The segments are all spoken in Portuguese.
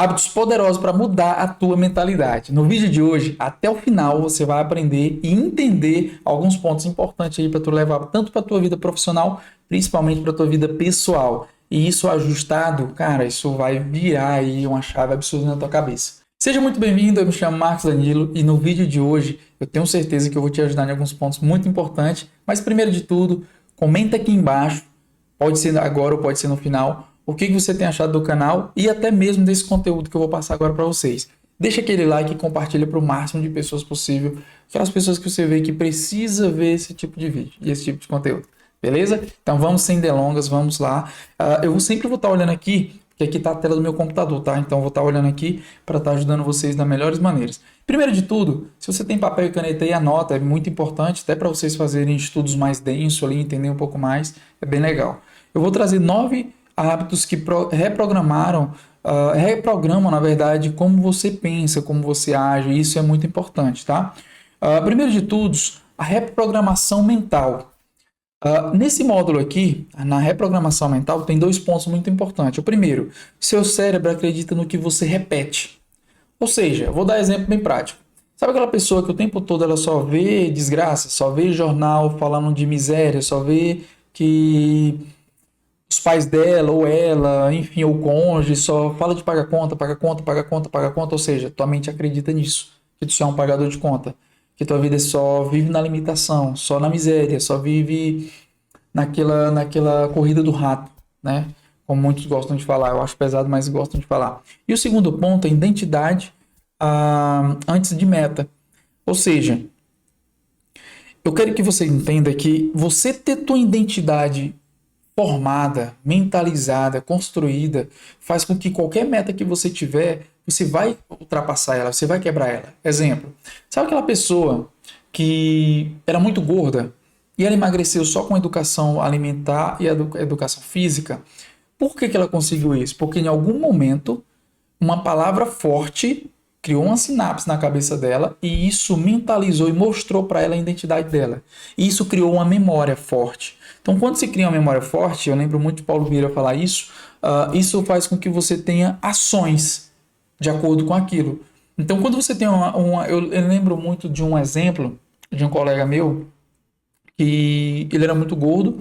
Hábitos poderosos para mudar a tua mentalidade. No vídeo de hoje, até o final, você vai aprender e entender alguns pontos importantes aí para tu levar tanto para tua vida profissional, principalmente para tua vida pessoal. E isso ajustado, cara, isso vai virar aí uma chave absurda na tua cabeça. Seja muito bem-vindo, eu me chamo Marcos Danilo e no vídeo de hoje eu tenho certeza que eu vou te ajudar em alguns pontos muito importantes, mas primeiro de tudo, comenta aqui embaixo, pode ser agora ou pode ser no final, o que você tem achado do canal e até mesmo desse conteúdo que eu vou passar agora para vocês. Deixa aquele like e compartilha para o máximo de pessoas possível, aquelas pessoas que você vê que precisa ver esse tipo de vídeo e esse tipo de conteúdo, beleza? Então vamos sem delongas, vamos lá. Eu sempre vou estar olhando aqui, porque aqui está a tela do meu computador, tá? Então eu vou estar olhando aqui para estar ajudando vocês das melhores maneiras. Primeiro de tudo, se você tem papel e caneta aí, anota, é muito importante, até para vocês fazerem estudos mais densos ali, entender um pouco mais, é bem legal. Eu vou trazer 9 hábitos que reprogramam, na verdade, como você pensa, como você age, e isso é muito importante, tá? Primeiro de tudo, a reprogramação mental. Nesse módulo aqui, na reprogramação mental, tem 2 pontos muito importantes. O primeiro, seu cérebro acredita no que você repete. Ou seja, eu vou dar exemplo bem prático. Sabe aquela pessoa que o tempo todo ela só vê desgraça, só vê jornal falando de miséria, só vê que os pais dela ou ela, enfim, ou o cônjuge, só fala de pagar conta, pagar conta, pagar conta, pagar conta, ou seja, tua mente acredita nisso, que tu só é um pagador de conta, que tua vida só vive na limitação, só na miséria, só vive naquela corrida do rato, né? Como muitos gostam de falar, eu acho pesado, mas gostam de falar. E o segundo ponto é identidade antes de meta. Ou seja, eu quero que você entenda que você ter tua identidade formada, mentalizada, construída, faz com que qualquer meta que você tiver, você vai ultrapassar ela, você vai quebrar ela. Exemplo, sabe aquela pessoa que era muito gorda e ela emagreceu só com educação alimentar e educação física? Por que ela conseguiu isso? Porque em algum momento uma palavra forte criou uma sinapse na cabeça dela e isso mentalizou e mostrou para ela a identidade dela. E isso criou uma memória forte. Então, quando se cria uma memória forte, eu lembro muito de Paulo Vieira falar isso, isso faz com que você tenha ações de acordo com aquilo. Então, quando você tem eu lembro muito de um exemplo de um colega meu, que ele era muito gordo,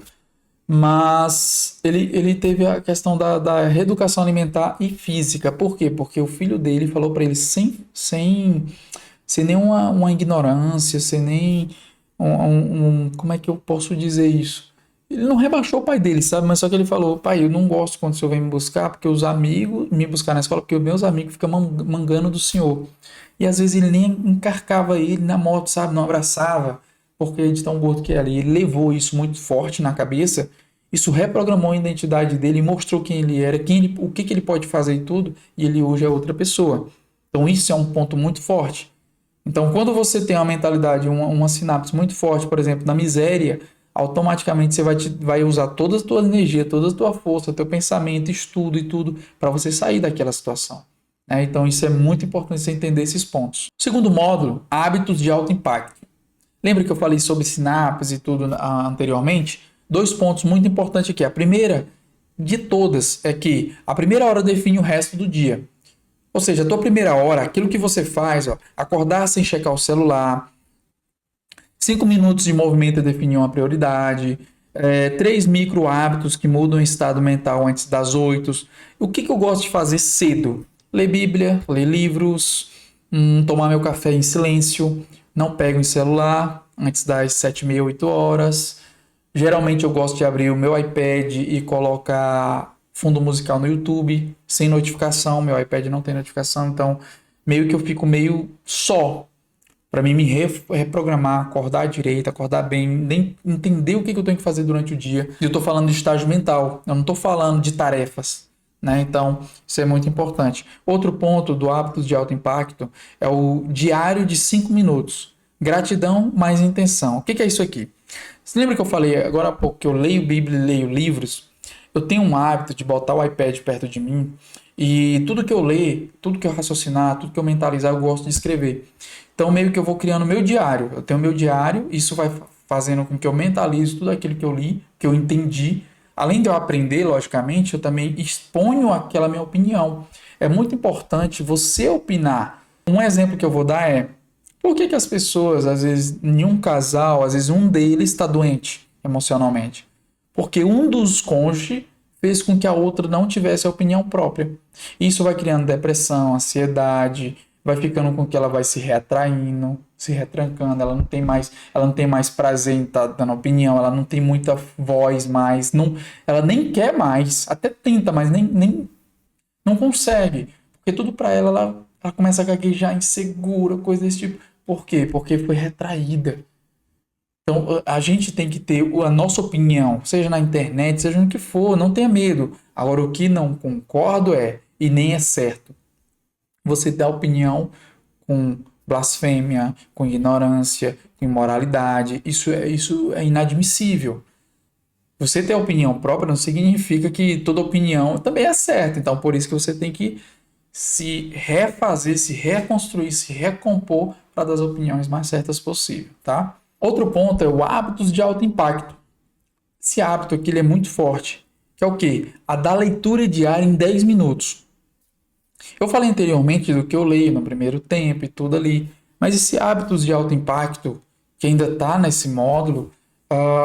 mas ele teve a questão da reeducação alimentar e física. Por quê? Porque o filho dele falou para ele sem nenhuma uma ignorância, sem nem como é que eu posso dizer isso? Ele não rebaixou o pai dele, sabe? Mas só que ele falou, pai, eu não gosto quando o senhor vem me buscar, porque os amigos, me buscar na escola, porque os meus amigos ficam mangando do senhor. E às vezes ele nem encarcava ele na moto, sabe? Não abraçava, porque de tão gordo que era. E ele levou isso muito forte na cabeça, isso reprogramou a identidade dele, mostrou quem ele era, o que ele pode fazer e tudo, e ele hoje é outra pessoa. Então isso é um ponto muito forte. Então, quando você tem uma mentalidade, uma sinapse muito forte, por exemplo, na miséria, automaticamente você vai usar toda a tua energia, toda a tua força, teu pensamento, estudo e tudo para você sair daquela situação, né? Então, isso é muito importante você entender esses pontos. Segundo módulo, hábitos de alto impacto. Lembra que eu falei sobre sinapses e tudo anteriormente? 2 pontos muito importantes aqui. A primeira de todas é que a primeira hora define o resto do dia. Ou seja, a tua primeira hora, aquilo que você faz, acordar sem checar o celular, 5 minutos de movimento é definir uma prioridade, 3 micro hábitos que mudam o estado mental antes das 8. O que eu gosto de fazer cedo? Ler Bíblia, ler livros, tomar meu café em silêncio, não pego em celular antes das 7h30, 8h. Geralmente eu gosto de abrir o meu iPad e colocar fundo musical no YouTube, sem notificação, meu iPad não tem notificação, então meio que eu fico meio só, para mim me reprogramar, acordar direito, acordar bem, nem entender o que eu tenho que fazer durante o dia. E eu estou falando de estágio mental, eu não estou falando de tarefas, né? Então isso é muito importante. Outro ponto do hábitos de alto impacto é o diário de 5 minutos. Gratidão mais intenção. O que é isso aqui? Você lembra que eu falei agora há pouco que eu leio Bíblia e leio livros? Eu tenho um hábito de botar o iPad perto de mim e tudo que eu ler, tudo que eu raciocinar, tudo que eu mentalizar, eu gosto de escrever. Então, meio que eu vou criando meu diário. Eu tenho meu diário, isso vai fazendo com que eu mentalize tudo aquilo que eu li, que eu entendi, além de eu aprender, logicamente, eu também exponho aquela minha opinião. É muito importante você opinar. Um exemplo que eu vou dar é: por que que as pessoas, às vezes, em um casal, às vezes um deles está doente emocionalmente? Porque um dos cônjuges fez com que a outra não tivesse a opinião própria. Isso vai criando depressão, ansiedade, vai ficando com que ela vai se retraindo, se retrancando, ela não tem mais prazer em estar dando opinião, ela não tem muita voz mais, não, ela nem quer mais, até tenta, mas nem não consegue, porque tudo para ela começa a gaguejar insegura, coisa desse tipo. Por quê? Porque foi retraída. Então, a gente tem que ter a nossa opinião, seja na internet, seja no que for, não tenha medo. Agora, o que não concordo e nem é certo, você dar opinião com blasfêmia, com ignorância, com imoralidade. Isso é inadmissível. Você ter opinião própria não significa que toda opinião também é certa. Então, por isso que você tem que se refazer, se reconstruir, se recompor para dar as opiniões mais certas possível, tá? Outro ponto é o hábitos de alto impacto. Esse hábito aqui ele é muito forte, que é o quê? A da leitura diária em 10 minutos. Eu falei anteriormente do que eu leio no primeiro tempo e tudo ali, mas esse hábitos de alto impacto, que ainda está nesse módulo,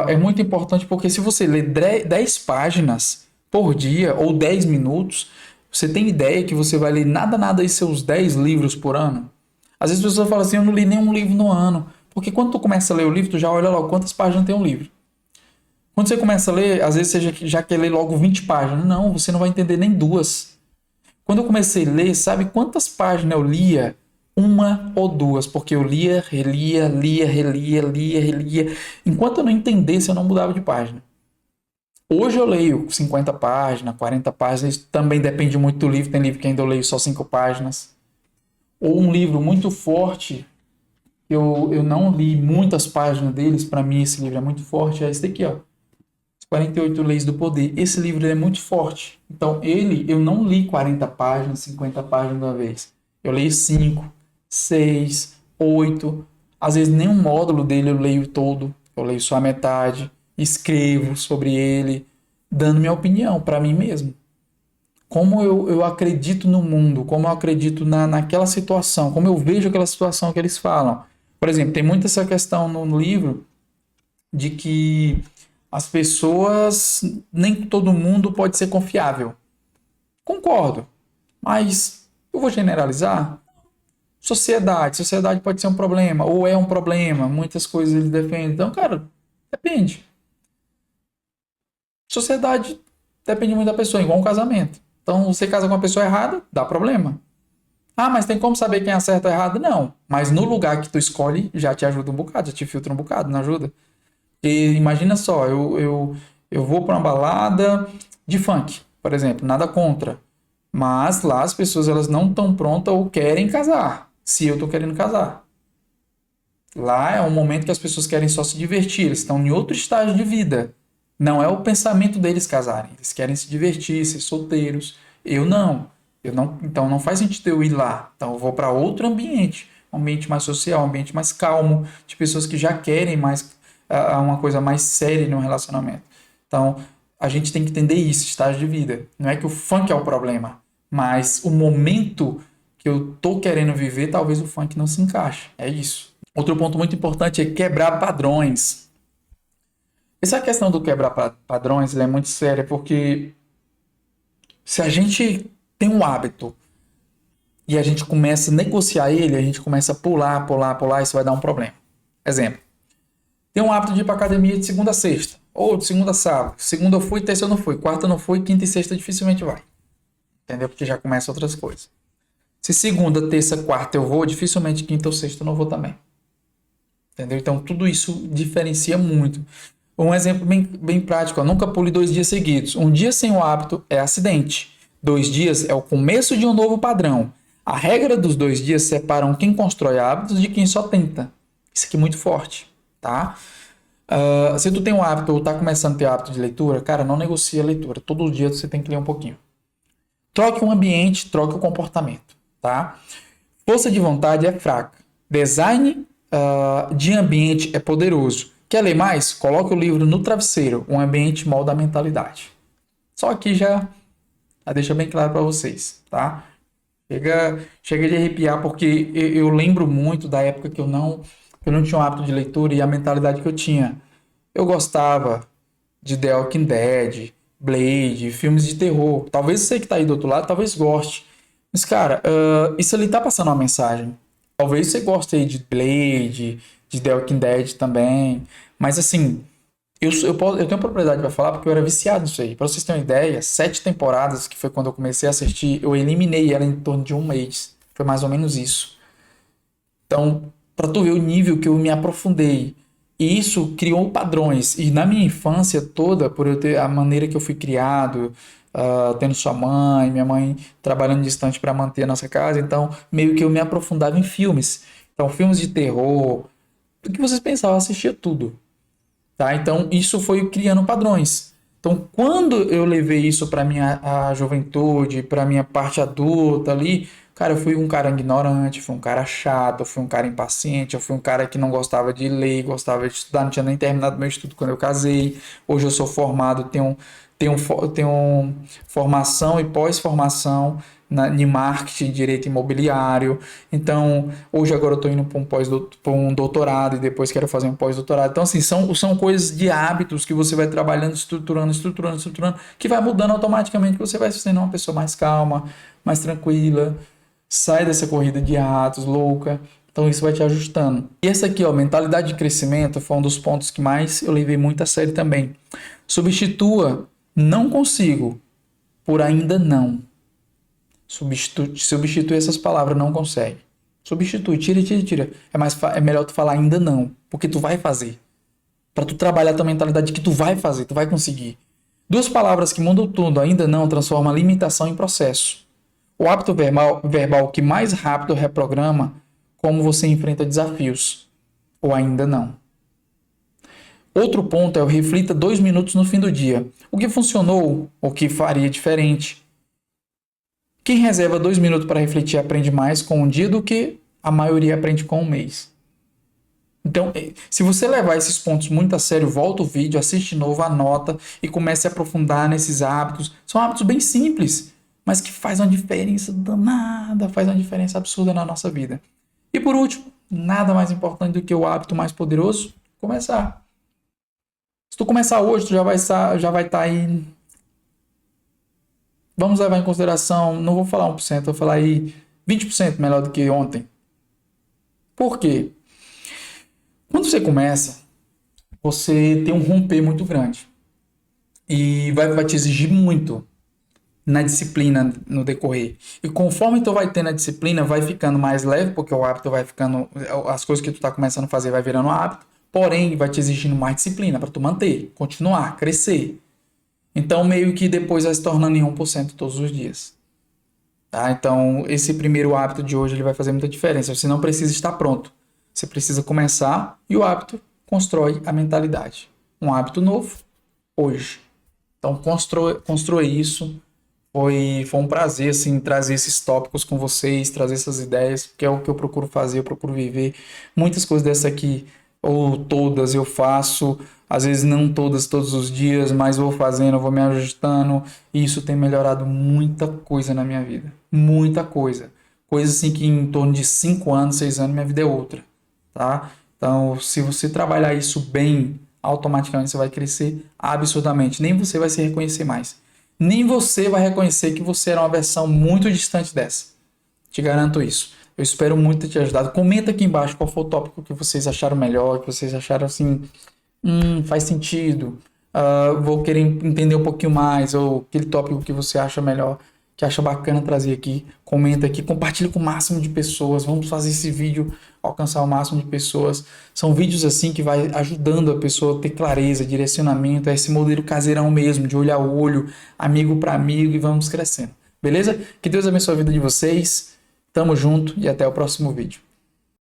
é muito importante porque se você ler 10 páginas por dia ou 10 minutos, você tem ideia que você vai ler nada aí seus 10 livros por ano? Às vezes as pessoas falam assim, eu não li nenhum livro no ano, porque quando tu começa a ler o livro, tu já olha logo quantas páginas tem um livro. Quando você começa a ler, às vezes você já quer ler logo 20 páginas. Não, você não vai entender nem duas. Quando eu comecei a ler, sabe quantas páginas eu lia? Uma ou duas, porque eu lia, relia, lia, relia, lia, relia. Enquanto eu não entendesse, eu não mudava de página. Hoje eu leio 50 páginas, 40 páginas, isso também depende muito do livro. Tem livro que ainda eu leio só 5 páginas. Ou um livro muito forte, eu não li muitas páginas deles, para mim esse livro é muito forte, é esse daqui, ó. 48 Leis do Poder. Esse livro ele é muito forte. Então, eu não li 40 páginas, 50 páginas de uma vez. Eu leio 5, 6, 8. Às vezes, nenhum módulo dele eu leio todo. Eu leio só a metade. Escrevo sobre ele, dando minha opinião para mim mesmo. Como eu acredito no mundo, como eu acredito naquela situação, como eu vejo aquela situação que eles falam. Por exemplo, tem muito essa questão no livro de que as pessoas, nem todo mundo pode ser confiável. Concordo, mas eu vou generalizar? Sociedade pode ser um problema, ou é um problema, muitas coisas eles defendem. Então, cara, depende. Sociedade depende muito da pessoa, igual um casamento. Então, você casa com uma pessoa errada, dá problema. Ah, mas tem como saber quem é certo ou errado? Não. Mas no lugar que tu escolhe, já te ajuda um bocado, já te filtra um bocado, não ajuda? E imagina só, eu vou para uma balada de funk, por exemplo, nada contra. Mas lá as pessoas elas não estão prontas ou querem casar, se eu estou querendo casar. Lá é um momento que as pessoas querem só se divertir, eles estão em outro estágio de vida. Não é o pensamento deles casarem, eles querem se divertir, ser solteiros. Eu não. Então não faz sentido eu ir lá. Então eu vou para outro ambiente, um ambiente mais social, um ambiente mais calmo, de pessoas que já querem mais uma coisa mais séria no relacionamento. Então, a gente tem que entender isso, estágio de vida. Não é que o funk é o problema, mas o momento que eu tô querendo viver, talvez o funk não se encaixe. É isso. Outro ponto muito importante é quebrar padrões. Essa questão do quebrar padrões é muito séria, porque se a gente tem um hábito e a gente começa a negociar ele, a gente começa a pular, isso vai dar um problema. Exemplo. Tem um hábito de ir para academia de segunda a sexta, ou de segunda a sábado. Segunda eu fui, terça eu não fui, quarta eu não fui, quinta e sexta dificilmente vai. Entendeu? Porque já começa outras coisas. Se segunda, terça, quarta eu vou, dificilmente quinta ou sexta eu não vou também. Entendeu? Então tudo isso diferencia muito. Um exemplo bem prático, ó, nunca pule 2 dias seguidos. Um dia sem o hábito é acidente. 2 dias é o começo de um novo padrão. A regra dos 2 dias separam quem constrói hábitos de quem só tenta. Isso aqui é muito forte, tá? Se tu tem um hábito ou tá começando a ter hábito de leitura, cara, não negocie a leitura. Todo dia você tem que ler um pouquinho. Troque o ambiente, troque o comportamento, tá? Força de vontade é fraca. Design de ambiente é poderoso. Quer ler mais? Coloque o livro no travesseiro. Um ambiente molda a mentalidade. Só aqui já deixa bem claro para vocês, tá? Chega de arrepiar, porque eu lembro muito da época que eu não tinha o hábito de leitura e a mentalidade que eu tinha. Eu gostava de The Walking Dead, Blade, filmes de terror. Talvez você que tá aí do outro lado, talvez goste. Mas, cara, isso ali tá passando uma mensagem. Talvez você goste aí de Blade, de The Walking Dead também. Mas, assim, eu tenho propriedade para falar porque eu era viciado nisso aí. Pra vocês terem uma ideia, 7 temporadas, que foi quando eu comecei a assistir, eu eliminei ela em torno de um mês. Foi mais ou menos isso. Então, para tu ver o nível que eu me aprofundei. E isso criou padrões. E na minha infância toda, por eu ter a maneira que eu fui criado, tendo sua mãe, minha mãe trabalhando distante para manter a nossa casa, então meio que eu me aprofundava em filmes. Então, filmes de terror, o que vocês pensavam, eu assistia tudo. Tá? Então, isso foi criando padrões. Então, quando eu levei isso para minha a juventude, para minha parte adulta ali, cara, eu fui um cara ignorante, fui um cara chato, eu fui um cara impaciente, eu fui um cara que não gostava de ler, gostava de estudar, não tinha nem terminado meu estudo quando eu casei. Hoje eu sou formado, tenho formação e pós-formação em marketing, direito imobiliário. Então, hoje agora eu estou indo para um doutorado e depois quero fazer um pós-doutorado. Então, assim, são coisas de hábitos que você vai trabalhando, estruturando, que vai mudando automaticamente, que você vai sendo uma pessoa mais calma, mais tranquila, sai dessa corrida de ratos louca. Então, isso vai te ajustando. E essa aqui, ó, mentalidade de crescimento, foi um dos pontos que mais eu levei muito a sério também. Substitua não consigo por ainda não. Substitui essas palavras, não consegue. Substitui, tira. É melhor tu falar ainda não, porque tu vai fazer. Para tu trabalhar a tua mentalidade de que tu vai fazer, tu vai conseguir. Duas palavras que mudam tudo, ainda não, transforma a limitação em processo. O hábito verbal que mais rápido reprograma como você enfrenta desafios. Ou ainda não. Outro ponto é o reflita 2 minutos no fim do dia. O que funcionou, o que faria diferente. Quem reserva 2 minutos para refletir aprende mais com um dia do que a maioria aprende com um mês. Então, se você levar esses pontos muito a sério, volta o vídeo, assiste de novo, anota e comece a aprofundar nesses hábitos. São hábitos bem simples, mas que faz uma diferença danada, faz uma diferença absurda na nossa vida. E por último, nada mais importante do que o hábito mais poderoso, começar. Se tu começar hoje, tu já vai estar aí. Vamos levar em consideração, não vou falar 1%, vou falar aí 20% melhor do que ontem. Por quê? Quando você começa, você tem um romper muito grande. E vai te exigir muito na disciplina no decorrer. E conforme tu vai tendo a disciplina, vai ficando mais leve, porque o hábito vai ficando. As coisas que tu tá começando a fazer vai virando hábito. Porém, vai te exigindo mais disciplina para tu manter, continuar, crescer. Então, meio que depois vai se tornando em 1% todos os dias. Tá? Então, esse primeiro hábito de hoje ele vai fazer muita diferença. Você não precisa estar pronto. Você precisa começar e o hábito constrói a mentalidade. Um hábito novo, hoje. Então, constrói isso. Foi um prazer assim, trazer esses tópicos com vocês, trazer essas ideias, que é o que eu procuro fazer, eu procuro viver. Muitas coisas dessa aqui, ou todas eu faço, às vezes não todas todos os dias, mas vou fazendo, vou me ajustando, e isso tem melhorado muita coisa na minha vida. Muita coisa. Coisa assim que em torno de 5 anos, 6 anos, minha vida é outra. Tá? Então, se você trabalhar isso bem, automaticamente você vai crescer absurdamente. Nem você vai se reconhecer mais. Nem você vai reconhecer que você era uma versão muito distante dessa. Te garanto isso. Eu espero muito ter te ajudado. Comenta aqui embaixo qual foi o tópico que vocês acharam melhor, que vocês acharam assim, faz sentido. Vou querer entender um pouquinho mais, ou aquele tópico que você acha melhor, que acha bacana trazer aqui. Comenta aqui, compartilha com o máximo de pessoas. Vamos fazer esse vídeo alcançar o máximo de pessoas. São vídeos assim que vai ajudando a pessoa a ter clareza, direcionamento, é esse modelo caseirão mesmo, de olho a olho, amigo para amigo, e vamos crescendo. Beleza? Que Deus abençoe a vida de vocês. Tamo junto e até o próximo vídeo.